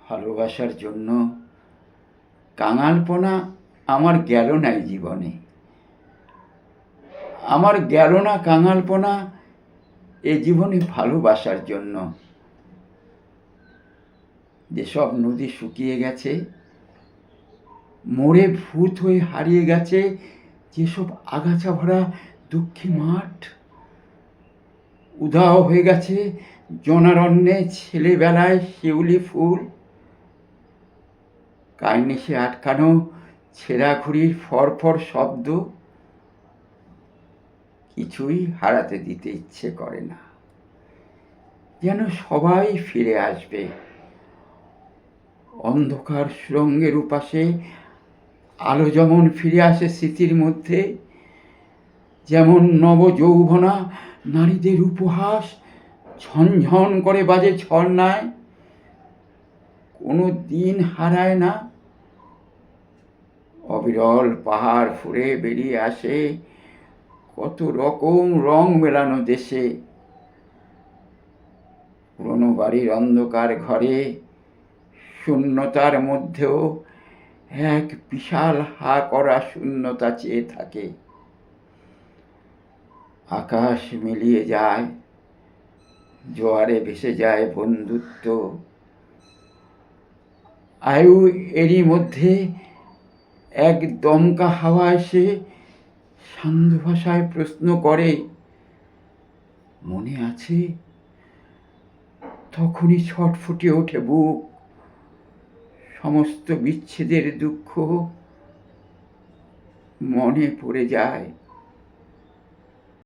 ভালোবাসার জন্য কাঙালপনা আমার গেল নাই জীবনে। আমার গেল না কাঙালপনা এ জীবনে ভালোবাসার জন্য। যেসব নদী শুকিয়ে গেছে, মরে ভূত হয়ে হারিয়ে গেছে, যেসব আগাছা ভরা দুঃখী মাঠ, উধাও হয়ে গেছে জনারণ্যে ছেলেবেলায় শিউলি ফুল, কার্নিশে আটকানো ছেঁড়া ঘুড়ির ফরফর শব্দ, কিছুই হারাতে দিতে ইচ্ছে করে না। যেন সবাই ফিরে আসবে। অন্ধকার সুরঙ্গের উপাসে আলো যেমন ফিরে আসে স্মৃতির মধ্যে, যেমন নবযৌবনা নারীদের উপহাস ঝনঝন করে বাজে ঝর্ণায়, কোনো দিন হারায় না। অবিরল পাহাড় ফুঁড়ে বেরিয়ে আসে কত রকম রং মেলানো দেশে। পুরনো বাড়ির অন্ধকার ঘরে শূন্যতার মধ্যেও এক বিশাল হা করা শূন্যতা চেয়ে থাকে। আকাশ মিলিয়ে যায়, জোয়ারে ভেসে যায় বন্ধুত্ব। আয়ু এরই মধ্যে এক দমকা হাওয়া এসে শান্ত ভাষায় প্রশ্ন করে, মনে আছে? তখনই ছটফটে ওঠে বুক, সমস্ত বিচ্ছেদের দুঃখ মনে পড়ে যায়।